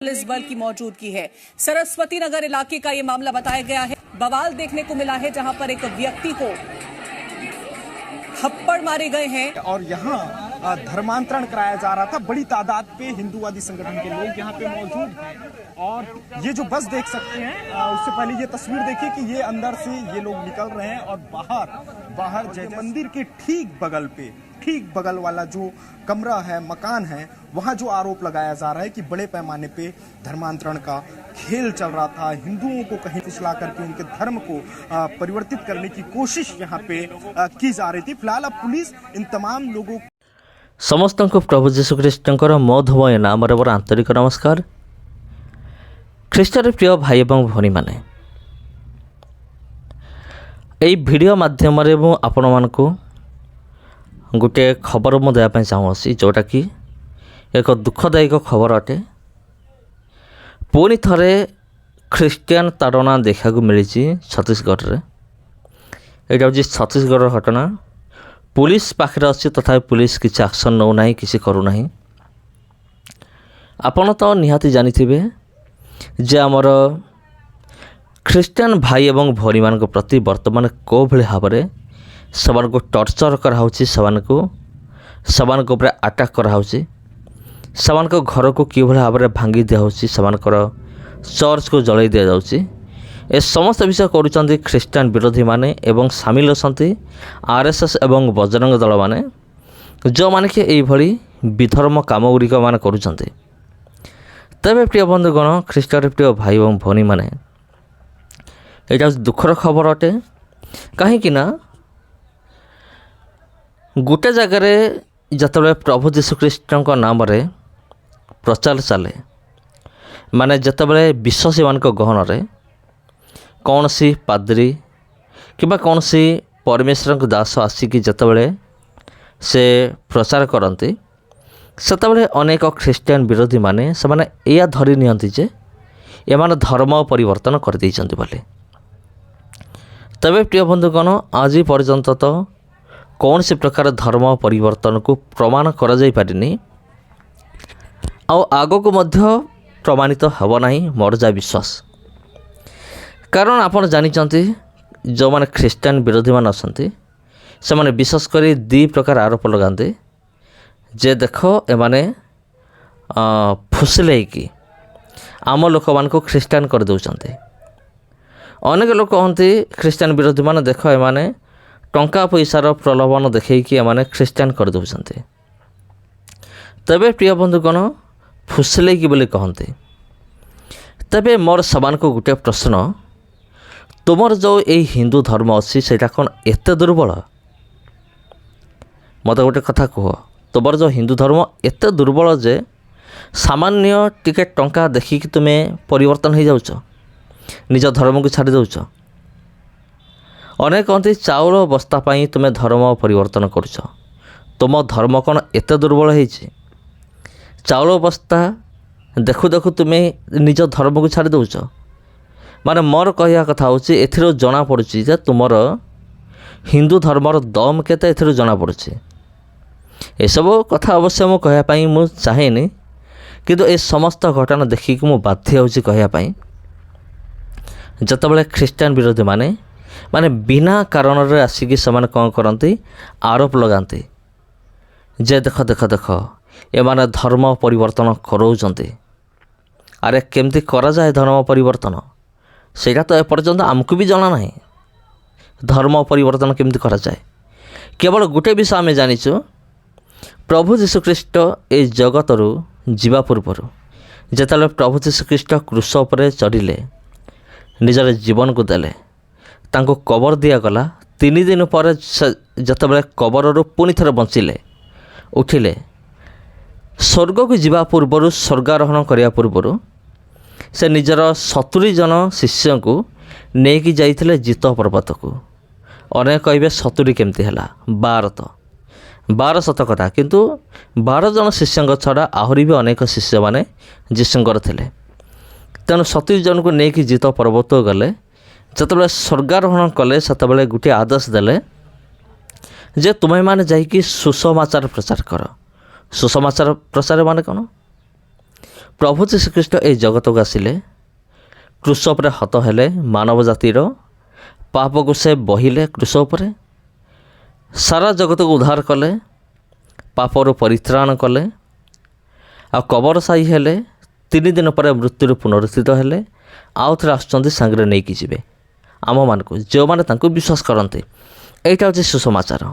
Police बल की मौजूदगी है। सरस्वती नगर इलाके का ये मामला बताया गया है। बवाल देखने को मिला है जहां पर एक व्यक्ति को थप्पड़ मारे गए हैं और यहाँ धर्मांतरण कराया जा रहा था। बड़ी तादाद पे हिंदूवादी संगठन के लोग यहाँ पे मौजूद हैं और ये जो बस देख सकते हैं उससे पहले ये तस्वीर देखिए कि ये अंदर से ये लोग निकल रहे हैं और बाहर जय मंदिर के ठीक बगल वाला जो कमरा है, मकान है, वहां जो आरोप लगाया जा रहा है कि बड़े पैमाने पे धर्मांतरण का खेल चल रहा था, हिंदुओं को कहीं फुसला करके उनके धर्म को परिवर्तित करने की कोशिश यहाँ पे की जा रही थी। फिलहाल अब पुलिस इन तमाम लोगों समस्त को प्रभु जीशु ख्रीष्टर मधुमय नाम आंतरिक नमस्कार। ख्रीष्टर प्रिय भाई और भौणी मैंने यही वीडियो माध्यम आपण मानक गोटे खबर मु देवाई चाहूँगी जोटा कि एक दुखदायक खबर अटे। पुणी थे ख्रीष्टियान ताड़ना देखा मिली छत्तीसगढ़ में। यहाँ हूँ छत्तीसगढ़ घटना। पुलिस पाखे अच्छी तथा पुलिस किसी एक्शन नौ ना किसी करूना। आपण तो निहाती जानी जे आमर ख्रीष्टियान भाई एवं भौणी मान प्रति वर्तमान को भाव में समान को टर्चर कराऊँच, समान को अटैक कराऊँच, समान को घर को कि भाव में भांगी दिखाऊँच, समान चर्च को जलई दि जाऊँच। ए समस्त विषय करुँच ख्रीष्टान विरोधी माने एवं सामिल अच्छा आरएसएस एवं बजरंग दल माने जो माने कि यही विधर्म काम गुड़िक मान करुँच। तेरे प्रिय बंधुगण, ख्रीष्टान प्रिय भाई और भौणी मैंने यहाँ दुखर खबर अटे। कहीं गोटे जगार जिते प्रभु जीशुख्रीष्ट नाम प्रचार चले, माने जितेबाला विश्वासी मान गहन में कौन सी पाद्री कि कौन सी परमेश्वर दास आसिक जितेबाला से प्रचार करती सेतबले अनेक ख्रीष्टियान विरोधी माने या धरी नियंती जे एमान धर्म परिवर्तन कर देइछन्ति बोले। तबे प्रिय बंधुगण, आज पर्यंत तो कौन सी प्रकार धर्म परिवर्तन को प्रमाण करा जाई पारिनी आउ आगो को मध्य प्रमाणित हेब नाही मोर जा विश्वास। कारण आपण जानिचन्ति जो माने ख्रीष्टियान विरोधी मान असंती से माने विशेष कर दी प्रकार आरोप लगाते जे देख एमाने फुसले कि आम लोक मान को ख्रीष्टान कर दौरान। अनेक लोग कहते ख्रीष्टान विरोधी मान देख एमाने टंका पैसार प्रलोभन देखी एमाने ख्रीष्टान कर दौरान। तबे प्रिय बंधुगण, फुसले कि बोली कहते। तबे मोर समान को गोटे प्रश्न, तुमर जो ये हिंदू धर्म अच्छी से कौन एत दुर्बल? मत गोटे कथा कह, तुमर जो हिंदू धर्म एत दुर्बल जे सामान्य टिके टंका देखिकी तुम्हें परिवर्तन हो जाउछ, निज धर्म को छाड़ी दौच। अनेक कहते चाउल बस्ता पाई तुम्हें धर्म परिवर्तन करुछ। तुम धर्म कौन एत दुर्बल होइछि? चाउल बस्ता देखु देखु तुम्हें निज धर्म को छाड़ी दौच। माने मोर कहया कथा होछि एथिरो जना पड़ुछि जे तुमर हिंदू धर्मर दम केते एथिरो जना पड़ुछि। ए सब कथा अवश्य मु कहया पई मु चाहेनी, किंतु ए समस्त घटना देखिक मु बाध्य होछि कहया पई। जतबले ख्रीष्टान विरोधी माने बिना कारण रे आसिक समान कौन करती आरोप लगाते जे देख देख देख एमाने धर्म परिवर्तन कराउछन्ते। अरे केमती करा जाए धर्म परिवर्तन? सेटा तो एपर्यंत आमको भी जना नहीं धर्म परिवर्तन केमती करा जाए। केवल गोटे विषय आम जानिचु, प्रभु जीशुख्रीष्ट ए जगतरू जीवा पूर्वर जेतले प्रभु जीशुख्रीष्ट क्रूस उपरे चढ़िले, निजर जीवन को देले, तांको कबर दिगला। 3 दिन पर जितेबाला कबररू पुणी थे बंचिले, उठिले, स्वर्ग को जीवा पूर्वर, स्वर्गारोहण करने पूर्वर से निजर 70 जन शिष्य को नेकी जाइथिले जीत पर्वत को। अनेक कहे 70 केमती है 12 तो 12 सत कथा, किंतु 12 जन शिष्य छड़ा आहरी भी अनेक शिष्य माने जीशुंकर थे। तेणु 70 जन को नेकी जीत पर्वत गले। जितेबाला स्वर्गारोहण कले सेतेबाला गोटे आदेश देले जे तुम्हें माने जाइकी सुसमाचार प्रचार कर। सुसमाचार प्रचार माने कौन? प्रभु श्रीकृष्ण ए जगत को आसिले क्रूस पर हत हेले मानव जातिर पाप को से बहिले क्रूस पर सारा जगत को उद्धार कले पापर परित्राण कले आ कबर साई हेले 3 दिन पर मृत्यु पुनरुत्थित हेले आउ थे आसुँच सांगे नहीं कि जी आम मान को जो मैंने विश्वास करते यहाँ हूँ सुसमाचार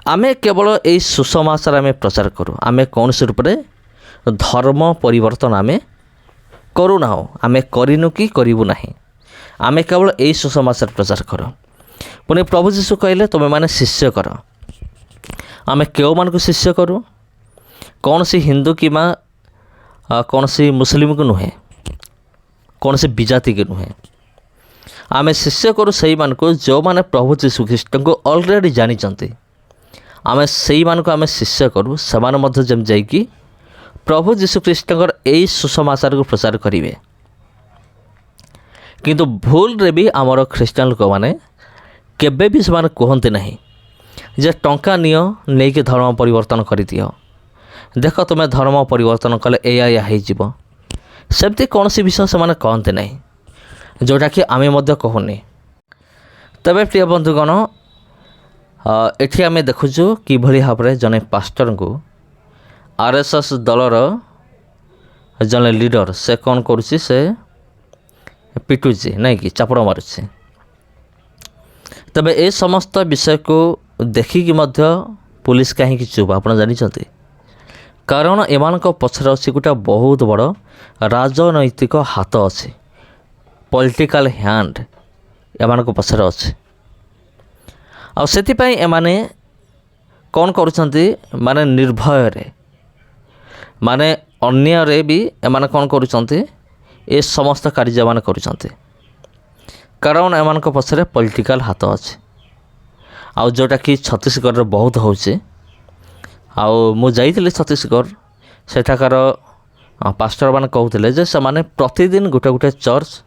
आमे केवल यही सुसमाचार आम प्रचार करूँ आम कौन से रूप से धर्म परिवर्तन आम करूना आम करूँ कि करूँ ना आम केवल यही सुसमाचार प्रचार करूँ पुणी प्रभु जीशु कहले तुम्हें मैंने शिष्य कर आम क्यों मान को शिष्य करूँ कौन सी हिंदू कि कौन सी मुस्लिम को नुहे कौन सी विजाति के नुहे आम शिष्य करूँ से को जो मैंने प्रभु जीशु ख्रीष्ट को ऑलरेडी जानी आम से आम शिष्य करूँ से जम जाइकी प्रभु जीशु ख्रीष्ट यही सुसमाचार को प्रचार करेंगे किंतु भूल रे भी आमर ख्रीस्टान लोक मैंने केबे भी से कहते नहीं जे टंका नियो नहीं कि धर्म परिवर्तन कर दियो देख तुम्हें धर्म परिवर्तन कले या सेमती कौन सी विषय से कहते नहीं जोटा कि आमे मध्य कहूनी तबे प्रिय बंधुगण एठी आमे देखुछु कि भली भाव में जने पास्टर को आरएसएस दलर जने लीडर से कौन करुछि से पिटुछि नहीं कि चापड़ मारुछि तबे ए समस्त विषय को देखिकी मध्य पुलिस कहीं चुप आप जानते कारण एमान पछरे अच्छी गोटे बहुत बड़ राजनैतिक हाथ अच्छे पॉलिटिकल हैंड एमान पछरे अच्छे आउ एमाने कौन करुछंती माने निर्भय रे माने अन्य रे भी एमाने कौन करुछंती ए समस्त कार्य मान करुछंती कारण एमान पछरे पॉलिटिकल हाथ अच्छे आउ जोटा कि छत्तीसगढ़ बहुत होचे आउ मु जाइଥିଲି छत्तीसगढ़ सेठाकार पास्टर मैंने कहते जे से माने प्रतिदिन गोटे गोटे चर्च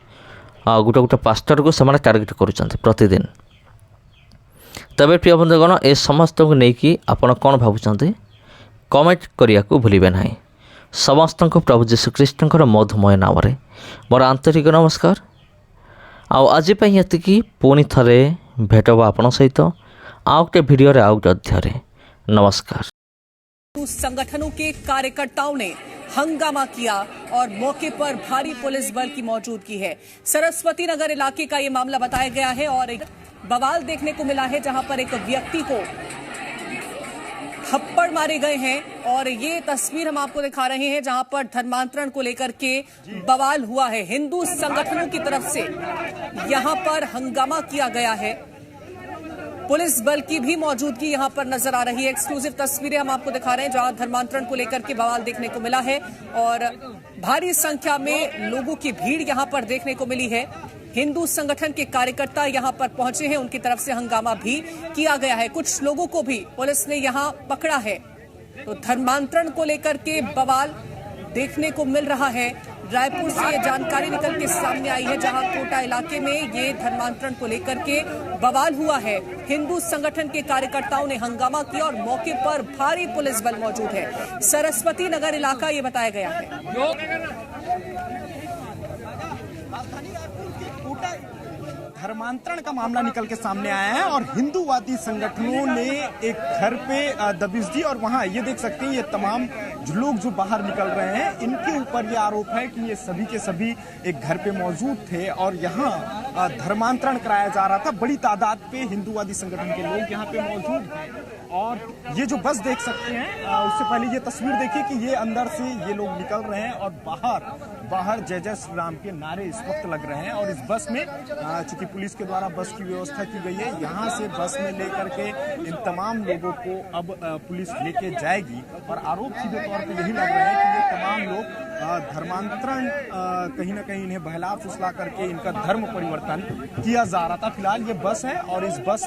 गोटे गोटे पास्टर को से टार्गेट करुँच प्रतिदिन तबे प्रिय बंधुगण ए समस्त को लेकिन आपण कौन भावुं कमेंट करने को भूलें ना समस्त को प्रभु जीशु ख्रीष्ट मधुमय नाम मोर आंतरिक नमस्कार आज ये पुणी थे भेट आपण सहित आउ गोटे भिडियो आउ गोटे अध्याय नमस्कार। संगठनों के कार्यकर्ताओं ने हंगामा किया और मौके पर भारी पुलिस बल की मौजूदगी है। सरस्वती नगर इलाके का ये मामला बताया गया है और एक बवाल देखने को मिला है जहां पर एक व्यक्ति को थप्पड़ मारे गए हैं और ये तस्वीर हम आपको दिखा रहे हैं जहां पर धर्मांतरण को लेकर के बवाल हुआ है। हिंदू संगठनों की तरफ से यहां पर हंगामा किया गया है, पुलिस बल की भी मौजूदगी यहां पर नजर आ रही है। एक्सक्लूसिव तस्वीरें हम आपको दिखा रहे हैं जहां धर्मांतरण को लेकर के बवाल देखने को मिला है और भारी संख्या में लोगों की भीड़ यहां पर देखने को मिली है। हिंदू संगठन के कार्यकर्ता यहां पर पहुंचे हैं, उनकी तरफ से हंगामा भी किया गया है। कुछ लोगों को भी पुलिस ने यहां पकड़ा है। तो धर्मांतरण को लेकर के बवाल देखने को मिल रहा है। रायपुर से ये जानकारी निकल के सामने आई है जहां कोटा इलाके में ये धर्मांतरण को लेकर के बवाल हुआ है। हिंदू संगठन के कार्यकर्ताओं ने हंगामा किया और मौके पर भारी पुलिस बल मौजूद है। सरस्वती नगर इलाका ये बताया गया है। धर्मांतरण का मामला निकल के सामने आया है और हिंदूवादी संगठनों ने एक घर पे दबिश दी और वहां ये देख सकते हैं ये तमाम लोग जो बाहर निकल रहे हैं इनके ऊपर ये आरोप है कि ये सभी के सभी एक घर पे मौजूद थे और यहाँ धर्मांतरण कराया जा रहा था। बड़ी तादाद पे हिंदूवादी संगठन के लोग यहाँ पे मौजूद हैं और ये जो बस देख सकते हैं उससे पहले ये तस्वीर देखिए कि ये अंदर से ये लोग निकल रहे हैं और बाहर जय जय श्री राम के नारे इस वक्त लग रहे हैं। और इस बस में चूंकि पुलिस के द्वारा बस की व्यवस्था की गई है, यहाँ से बस में लेकर के इन तमाम लोगों को अब पुलिस लेके जाएगी और आरोप सीधे तौर पे यही लग रहा है कि ये तमाम लोग धर्मांतरण कहीं ना कहीं इन्हें बहला फुसला करके इनका धर्म परिवर्तन किया जा रहा था। फिलहाल ये बस है और इस बस